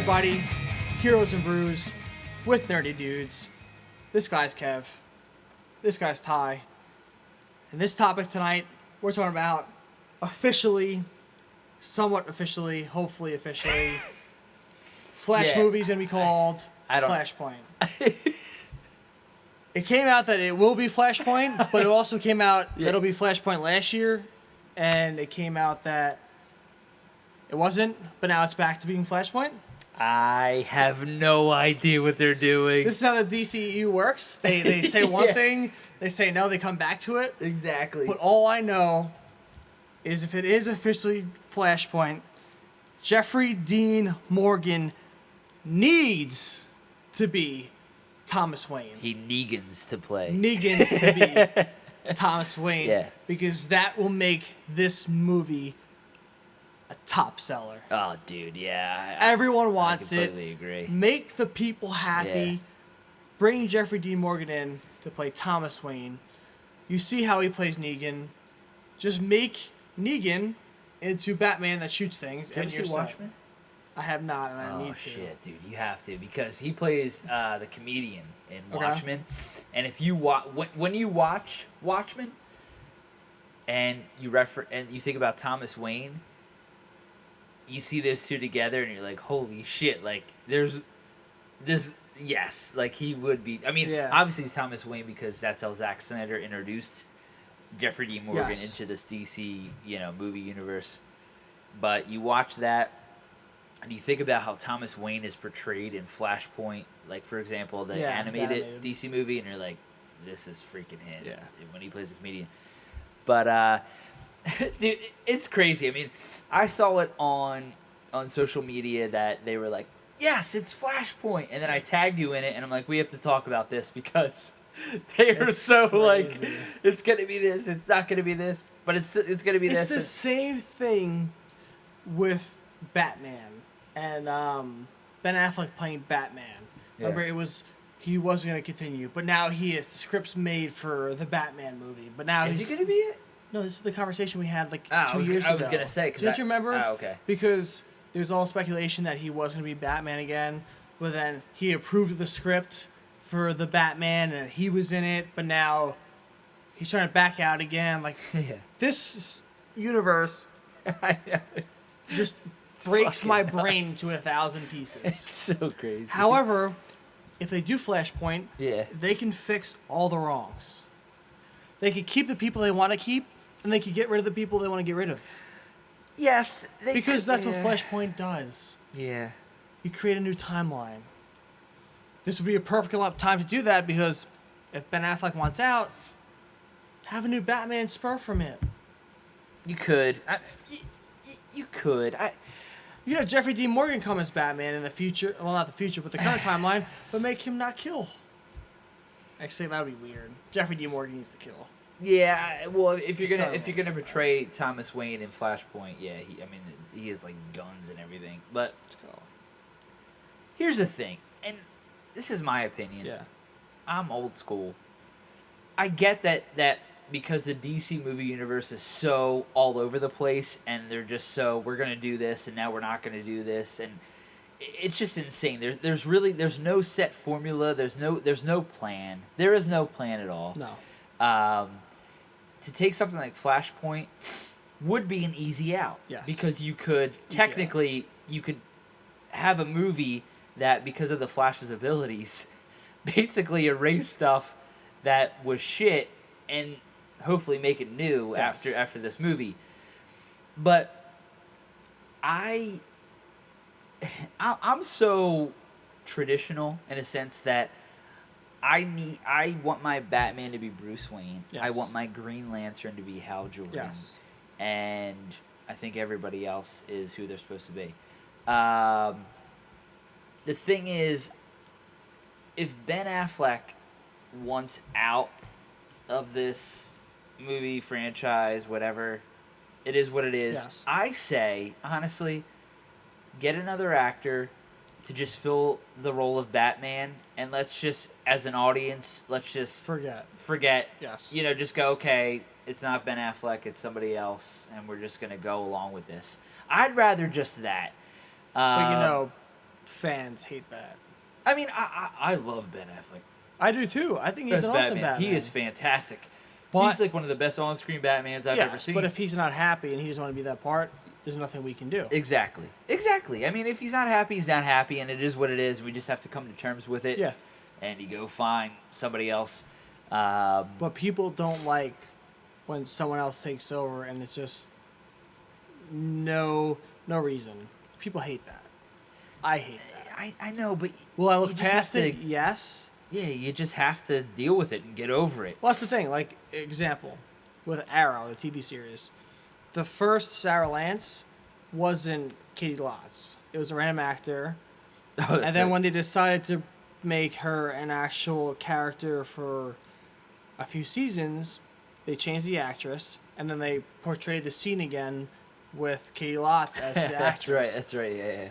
everybody? Heroes and Brews with Nerdy Dudes. This guy's Kev. This guy's Ty. And this topic tonight, we're talking about officially, somewhat officially, hopefully officially, Flash movie's gonna be called Flashpoint. It came out that it will be Flashpoint, but it also came out that it'll be Flashpoint last year, and it came out that it wasn't, but now it's back to being Flashpoint. I have no idea what they're doing. This is how the DCEU works. They say one thing, they say no, they come back to it. Exactly. But all I know is if it is officially Flashpoint, Jeffrey Dean Morgan needs to be Thomas Wayne. He Negans to play. Negans to be Thomas Wayne. Yeah. Because that will make this movie a top seller. Oh, dude, yeah. Everyone wants I completely agree. Make the people happy. Yeah. Bring Jeffrey Dean Morgan in to play Thomas Wayne. You see how he plays Negan. Just make Negan into Batman that shoots things. Did you see Watchmen? I have not, and I need to. Oh, shit, dude. You have to, because he plays the comedian in Watchmen. And if you when you watch Watchmen and you think about Thomas Wayne, you see those two together and you're like, holy shit, like, there's this, yes, like, he would be, I mean, obviously he's Thomas Wayne because that's how Zack Snyder introduced Jeffrey Dean Morgan into this DC, movie universe. But you watch that, and you think about how Thomas Wayne is portrayed in Flashpoint, like, for example, the animated DC movie, and you're like, this is freaking him when he plays a comedian. But, dude, it's crazy. I mean, I saw it on social media that they were like, yes, it's Flashpoint. And then I tagged you in it, and I'm like, we have to talk about this because they are so crazy. Like, it's going to be this, it's not going to be this, but it's going to be this. It's the same thing with Batman and Ben Affleck playing Batman. Remember, he wasn't going to continue, but now he is. The script's made for the Batman movie, but now is he going to be it? No, this is the conversation we had 2 years ago. I was going to say. Don't you remember? Oh, okay. Because there's all speculation that he was going to be Batman again, but then he approved the script for the Batman and he was in it, but now he's trying to back out again. Like, this universe I know, just breaks my brain into 1,000 pieces. It's so crazy. However, if they do Flashpoint, they can fix all the wrongs. They can keep the people they want to keep, and they can get rid of the people they want to get rid of. Yes. Because that's what Flashpoint does. Yeah. You create a new timeline. This would be a perfect time to do that because if Ben Affleck wants out, have a new Batman spur from it. You could. You could. You have Jeffrey Dean Morgan come as Batman in the future. Well, not the future, but the current timeline, but make him not kill. Actually, that would be weird. Jeffrey Dean Morgan needs to kill. Yeah, well, if you're gonna portray Thomas Wayne in Flashpoint, he has like guns and everything. But here's the thing, and this is my opinion. Yeah, I'm old school. I get that because the DC movie universe is so all over the place, and they're just so we're gonna do this, and now we're not gonna do this, and it's just insane. There's no set formula. There's no plan. There is no plan at all. No. To take something like Flashpoint would be an easy out. Yes. Because you could you could have a movie that, because of the Flash's abilities, basically erase stuff that was shit and hopefully make it new after this movie. But I'm so traditional in a sense that I want my Batman to be Bruce Wayne. Yes. I want my Green Lantern to be Hal Jordan. Yes. And I think everybody else is who they're supposed to be. The thing is, if Ben Affleck wants out of this movie franchise, whatever, it is what it is. Yes. I say, honestly, get another actor to just fill the role of Batman, and let's just, as an audience, let's just forget. Yes. Just go, okay, it's not Ben Affleck, it's somebody else, and we're just going to go along with this. I'd rather just that. But fans hate that. I mean, I love Ben Affleck. I do too. I think he's an awesome Batman. He is fantastic. But, he's like one of the best on-screen Batmans I've ever seen. But if he's not happy and he doesn't want to be that part, there's nothing we can do. Exactly. I mean, if he's not happy, he's not happy, and it is what it is. We just have to come to terms with it. Yeah. And you go find somebody else. But people don't like when someone else takes over, and it's just no reason. People hate that. I hate that. I know, but will I look past it? Yes. Yeah, you just have to deal with it and get over it. Well, that's the thing. Like, example, with Arrow, the TV series, the first Sarah Lance wasn't Katie Lotz. It was a random actor. Oh, and then when they decided to make her an actual character for a few seasons, they changed the actress, and then they portrayed the scene again with Katie Lotz as the actress. That's right, yeah.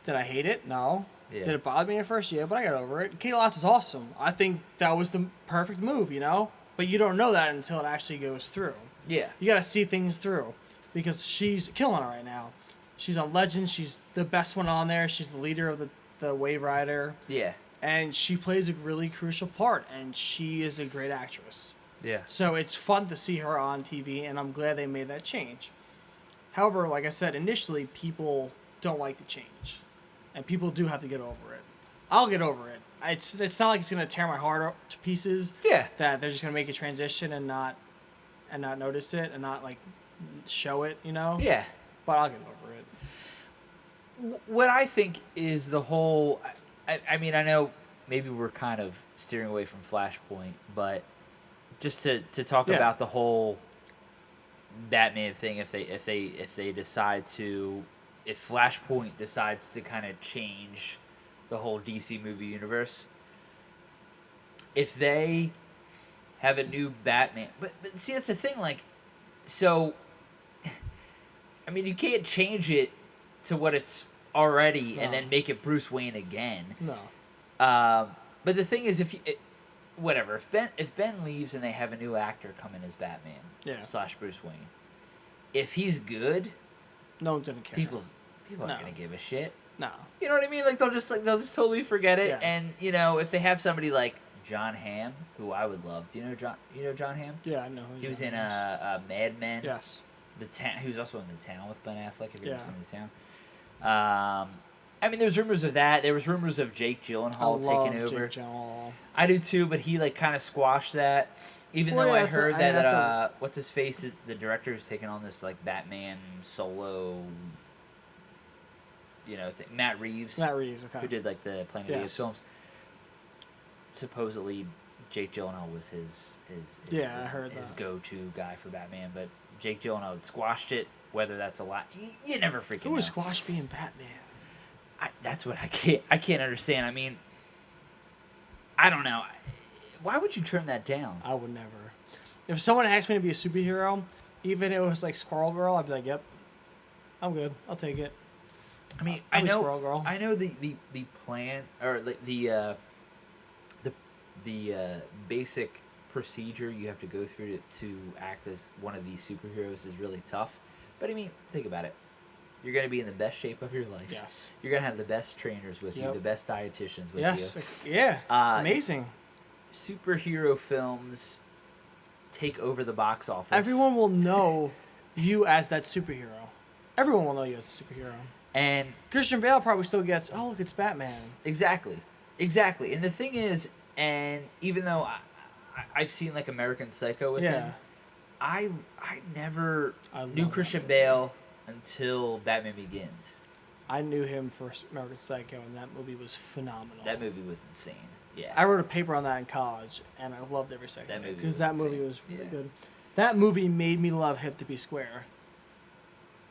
Did I hate it? No. Yeah. Did it bother me at first? Yeah, but I got over it. Katie Lotz is awesome. I think that was the perfect move, you know? But you don't know that until it actually goes through. Yeah. You got to see things through because she's killing it right now. She's on Legends. She's the best one on there. She's the leader of the Wave Rider. Yeah. And she plays a really crucial part, and she is a great actress. Yeah. So it's fun to see her on TV, and I'm glad they made that change. However, like I said, initially, people don't like the change. And people do have to get over it. I'll get over it. It's not like it's going to tear my heart to pieces. Yeah. That they're just going to make a transition and not notice it and not, like, show it, you know? Yeah. But I'll get over it. What I think is the whole... I mean, I know maybe we're kind of steering away from Flashpoint, but just to talk about the whole Batman thing, if they decide to... If Flashpoint decides to kind of change the whole DC movie universe, if they have a new Batman... But see, that's the thing, like... So, I mean, you can't change it to what it's already and then make it Bruce Wayne again. No. But the thing is, whatever, if Ben leaves and they have a new actor come in as Batman / Bruce Wayne, if he's good... No one's gonna care. People aren't gonna give a shit. No. You know what I mean? Like they'll just totally forget it. Yeah. And you know, if they have somebody like John Hamm, who I would love. Do you know John Hamm? Yeah, I know. He was in Mad Men. Yes. He was also in The Town with Ben Affleck. Have you ever seen The Town? I mean, there's rumors of that. There was rumors of Jake Gyllenhaal taking over. Jake Gyllenhaal. I do too, but he like kind of squashed that. Even though I heard that what's his face, the director who's taking on this like Batman solo, you know, Matt Reeves. Matt Reeves, okay. Who did like the Planet of the Apes films. Supposedly, Jake Gyllenhaal was his I heard his that. go-to guy for Batman, but Jake Gyllenhaal squashed it. Whether that's a lot, you never freaking know. Who was squashed being Batman? That's what I can't understand. I mean, I don't know. Why would you turn that down? I would never. If someone asked me to be a superhero, even if it was like Squirrel Girl, I'd be like, "Yep, I'm good. I'll take it." I mean, I know Squirrel Girl. I know the plan or the basic procedure you have to go through to act as one of these superheroes is really tough. But I mean, think about it. You're going to be in the best shape of your life. Yes. You're going to have the best trainers with you, the best dietitians with you. Yes. Yeah. Amazing. Superhero films take over the box office. Everyone will know you as that superhero. Everyone will know you as a superhero. And Christian Bale probably still gets, oh, look, it's Batman. Exactly. And the thing is, and even though I've seen like American Psycho with him, I never knew Christian Bale until Batman Begins. I knew him for American Psycho, and that movie was phenomenal. That movie was insane. Yeah. I wrote a paper on that in college, and I loved every second that of it. movie Because that movie was insane. really good. That movie made me love Hip to Be Square.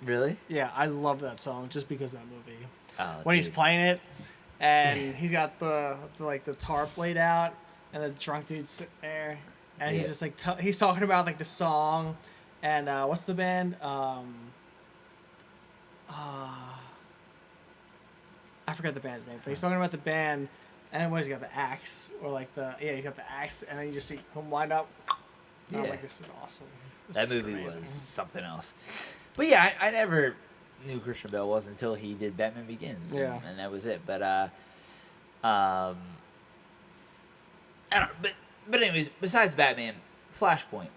Really? Yeah, I love that song just because of that movie. Oh, when he's playing it, and he's got the tarp laid out, and the drunk dude's sitting there, and he's just like he's talking about like the song, and what's the band? I forgot the band's name, but he's talking about the band, and he's got the axe, or like he's got the axe, and then you just see him wind up. And I'm like, this is awesome. That movie was something else. But yeah, I never knew Christian Bale was until he did Batman Begins. Yeah. And that was it. But I don't know, but anyways, besides Batman, Flashpoint.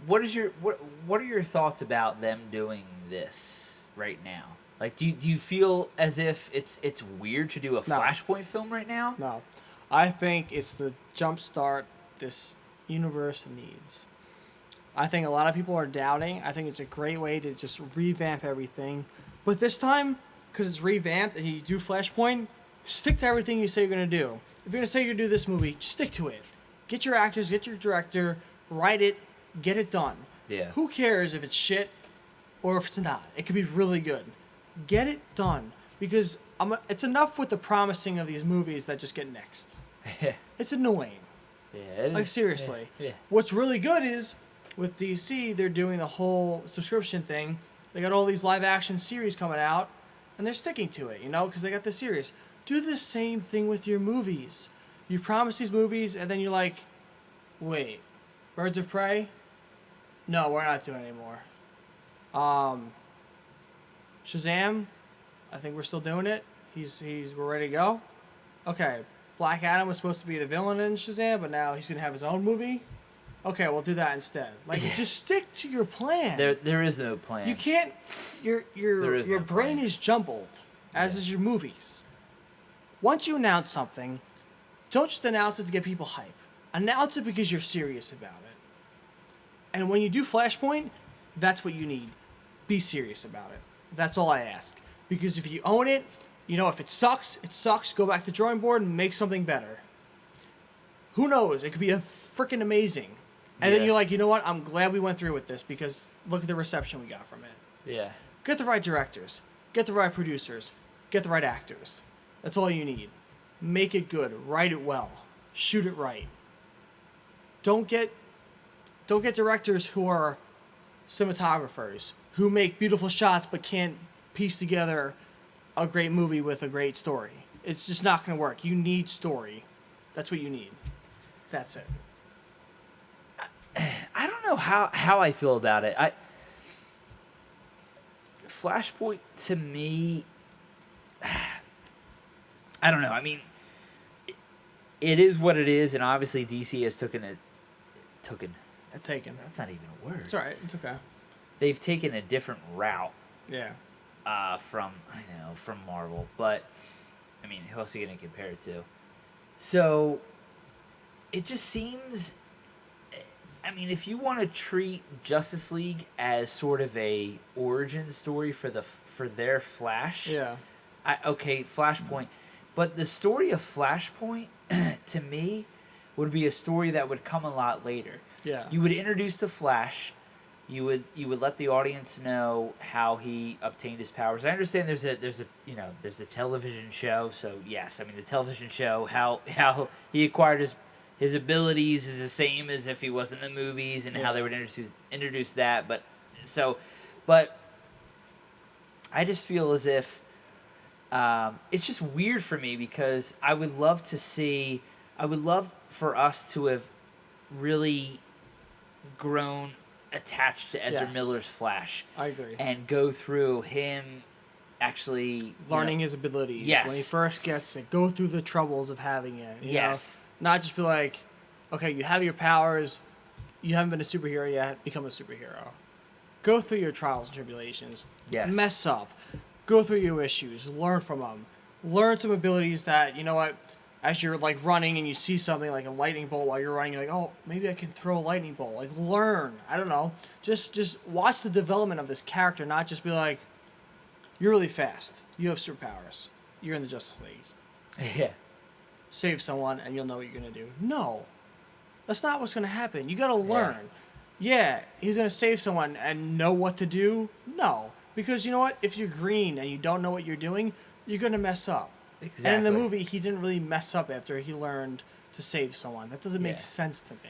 What are your thoughts about them doing this right now? Like, do you feel as if it's weird to do a Flashpoint film right now? No. I think it's the jumpstart this universe needs. I think a lot of people are doubting. I think it's a great way to just revamp everything. But this time, because it's revamped and you do Flashpoint, stick to everything you say you're going to do. If you're going to say you're going to do this movie, stick to it. Get your actors, get your director, write it, get it done. Yeah. Who cares if it's shit or if it's not? It could be really good. Get it done. Because it's enough with the promising of these movies that just get next. It's annoying. Yeah. Like, seriously. Yeah. What's really good is, with DC, they're doing the whole subscription thing. They got all these live-action series coming out, and they're sticking to it, because they got the series. Do the same thing with your movies. You promise these movies, and then you're like, wait, Birds of Prey? No, we're not doing it anymore. Shazam? I think we're still doing it. We're ready to go. Okay, Black Adam was supposed to be the villain in Shazam, but now he's gonna have his own movie. Okay, we'll do that instead. Like, just stick to your plan. There is no plan. You can't. Your brain is jumbled, as is your movies. Once you announce something, don't just announce it to get people hype. Announce it because you're serious about it. And when you do Flashpoint, that's what you need. Be serious about it. That's all I ask. Because if you own it, if it sucks, it sucks. Go back to the drawing board and make something better. Who knows? It could be freaking amazing. And then you're like, you know what? I'm glad we went through with this because look at the reception we got from it. Yeah. Get the right directors. Get the right producers. Get the right actors. That's all you need. Make it good. Write it well. Shoot it right. Don't get directors who are cinematographers, who make beautiful shots but can't piece together a great movie with a great story. It's just not going to work. You need story. That's what you need. That's it. I don't know how I feel about it. Flashpoint to me, I don't know. I mean, it is what it is, and obviously DC has taken. That's not even a word. It's all right. It's okay. They've taken a different route. Yeah. From Marvel, but I mean, who else are you gonna compare it to? So, it just seems. I mean, if you want to treat Justice League as sort of a origin story for their Flash, Flashpoint, but the story of Flashpoint to me would be a story that would come a lot later. Yeah, you would introduce the Flash, you would let the audience know how he obtained his powers. I understand there's a television show, so yes, I mean the television show how he acquired his abilities is the same as if he was in the movies and how they would introduce that. But I just feel as if it's just weird for me because I would love for us to have really grown attached to Ezra Miller's Flash. I agree. And go through him actually learning his abilities. Yes. When he first gets it, go through the troubles of having it. You know? Not just be like, okay, you have your powers, you haven't been a superhero yet, become a superhero. Go through your trials and tribulations. Yes. Mess up. Go through your issues. Learn from them. Learn some abilities that, you know what, as you're like running and you see something like a lightning bolt while you're running, you're like, oh, maybe I can throw a lightning bolt. Like, learn. I don't know. Just watch the development of this character, not just be like, you're really fast. You have superpowers. You're in the Justice League. Yeah. Save someone and you'll know what you're going to do. No. That's not what's going to happen. You got to learn. Yeah, he's going to save someone and know what to do? No. Because you know what? If you're green and you don't know what you're doing, you're going to mess up. Exactly. And in the movie, he didn't really mess up after he learned to save someone. That doesn't make sense to me.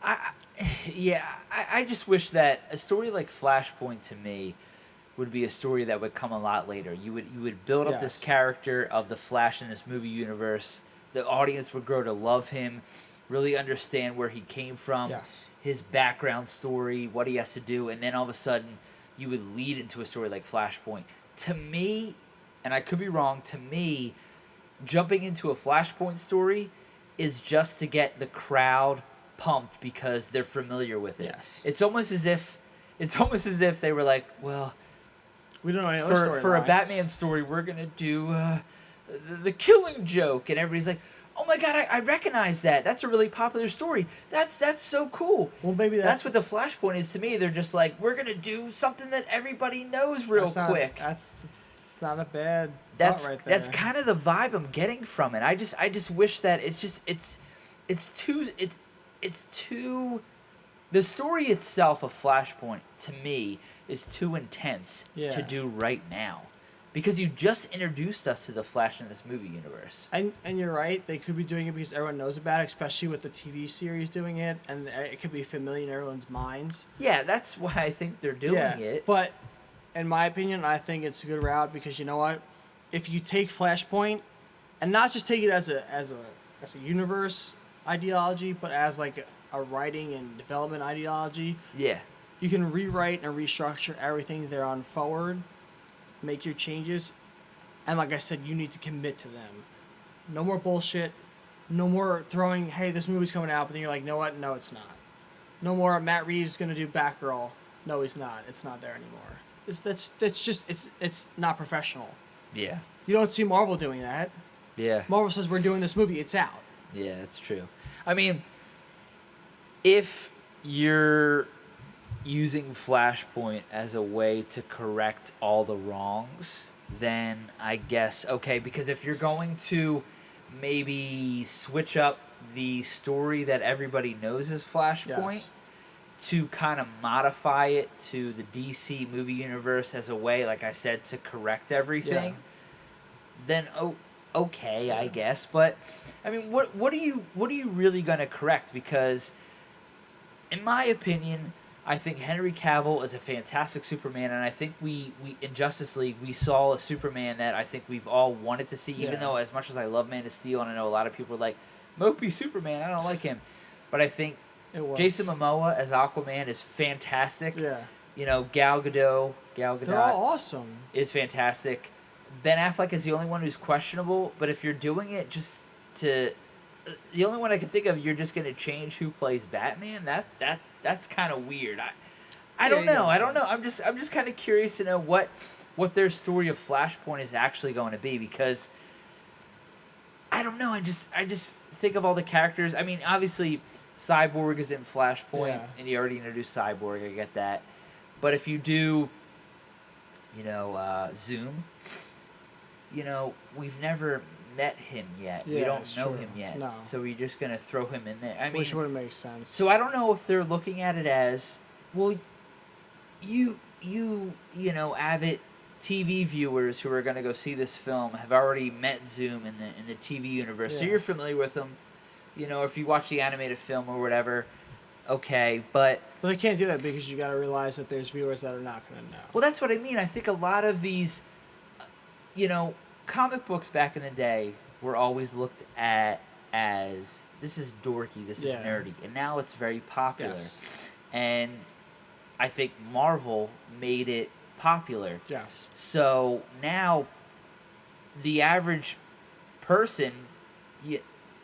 I just wish that a story like Flashpoint to me would be a story that would come a lot later. You would build up this character of the Flash in this movie universe. The audience would grow to love him, really understand where he came from, his background story, what he has to do, and then all of a sudden you would lead into a story like Flashpoint. To me, and I could be wrong, to me, jumping into a Flashpoint story is just to get the crowd pumped because they're familiar with it. Yes. It's almost as if they were like, well, we don't know any other for a storylines. Batman story, we're gonna do the Killing Joke, and everybody's like, oh my god, I recognize that. That's a really popular story. That's so cool. Well, maybe that's what the Flashpoint is to me. They're just like, we're gonna do something that everybody knows real quick. That's not a bad. That's right there. that's kind of the vibe I'm getting from it. I just wish that it's too. The story itself of Flashpoint to me is too intense to do right now. Because you just introduced us to the Flash in this movie universe. And you're right, they could be doing it because everyone knows about it, especially with the TV series doing it, and it could be familiar in everyone's minds. Yeah, that's why I think they're doing it. But in my opinion, I think it's a good route because you know what? If you take Flashpoint and not just take it as a universe ideology, but as like a writing and development ideology, you can rewrite and restructure everything there on forward. Make your changes, and like I said, you need to commit to them. No more bullshit. No more throwing, hey, this movie's coming out, but then you're like, you know what? No, it's not. No more Matt Reeves gonna do Batgirl. No, he's not. It's not there anymore. It's not professional. Yeah. You don't see Marvel doing that. Yeah. Marvel says we're doing this movie. It's out. Yeah, that's true. I mean, if you're using Flashpoint as a way to correct all the wrongs, then I guess, okay, because if you're going to maybe switch up the story that everybody knows as Flashpoint to kind of modify it to the DC movie universe as a way, like I said, to correct everything, then okay, I guess. But I mean, what are you really going to correct? Because in my opinion, I think Henry Cavill is a fantastic Superman, and I think we in Justice League we saw a Superman that I think we've all wanted to see. Even though, as much as I love Man of Steel, and I know a lot of people are like, "Mopey Superman, I don't like him," but I think Jason Momoa as Aquaman is fantastic. Yeah. You know, Gal Gadot, they're all awesome. is fantastic. Ben Affleck is the only one who's questionable, but if you're doing it just to, the only one I can think of, you're just gonna change who plays Batman. That's kind of weird. I don't know. I don't know. I'm just kind of curious to know what their story of Flashpoint is actually going to be, because I don't know. I just think of all the characters. I mean, obviously Cyborg is in Flashpoint, and you already introduced Cyborg. I get that. But if you do, Zoom, we've never met him yet. We don't know him yet. No. So we're just going to throw him in there. I mean, which wouldn't make sense. So I don't know if they're looking at it as, well, you avid TV viewers who are going to go see this film have already met Zoom in the TV universe. So you're familiar with him. If you watch the animated film or whatever, okay, but they can't do that because you got to realize that there's viewers that are not going to know. Well, that's what I mean. I think a lot of these, comic books back in the day were always looked at as, this is dorky, this is nerdy, and now it's very popular. Yes. And I think Marvel made it popular. Yes. So now the average person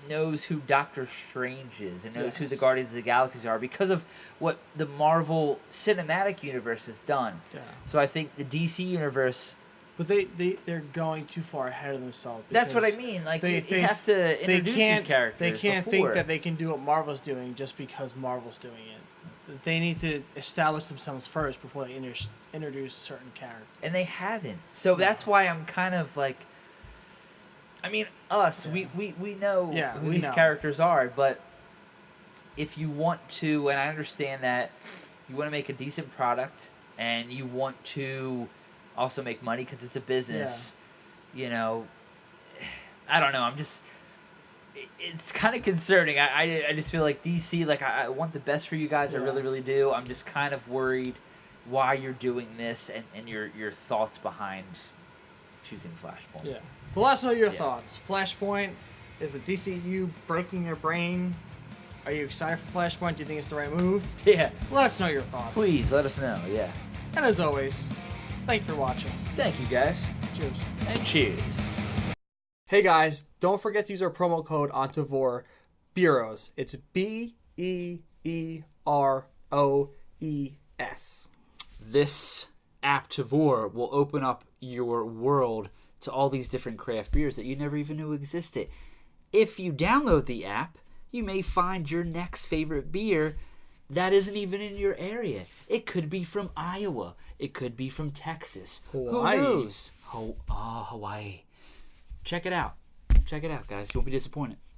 knows who Doctor Strange is and knows who the Guardians of the Galaxy are because of what the Marvel Cinematic Universe has done. Yeah. So I think the DC Universe... But they're going too far ahead of themselves. That's what I mean. Like, they have to introduce these characters. They can't think that they can do what Marvel's doing just because Marvel's doing it. They need to establish themselves first before they introduce certain characters. And they haven't. So that's why I'm kind of like... I mean, we know who these characters are, but if you want to, and I understand that you want to make a decent product, and you want to also make money because it's a business, I don't know, it's kind of concerning. I just feel like DC, like, I want the best for you guys, I really, really do. I'm just kind of worried why you're doing this and your thoughts behind choosing Flashpoint. Yeah. Well, let us know your thoughts. Flashpoint, is the DCEU breaking your brain? Are you excited for Flashpoint? Do you think it's the right move? Yeah. Let us know your thoughts. Please, let us know, yeah. And as always, thank you for watching. Thank you, guys. Cheers. And cheers. Hey guys, don't forget to use our promo code on Tavour Beeroes. It's BEEROES. This app Tavour will open up your world to all these different craft beers that you never even knew existed. If you download the app, you may find your next favorite beer that isn't even in your area. It could be from Iowa. It could be from Texas. Hawaii. Who knows? Hawaii. Check it out. Check it out, guys. Don't be disappointed.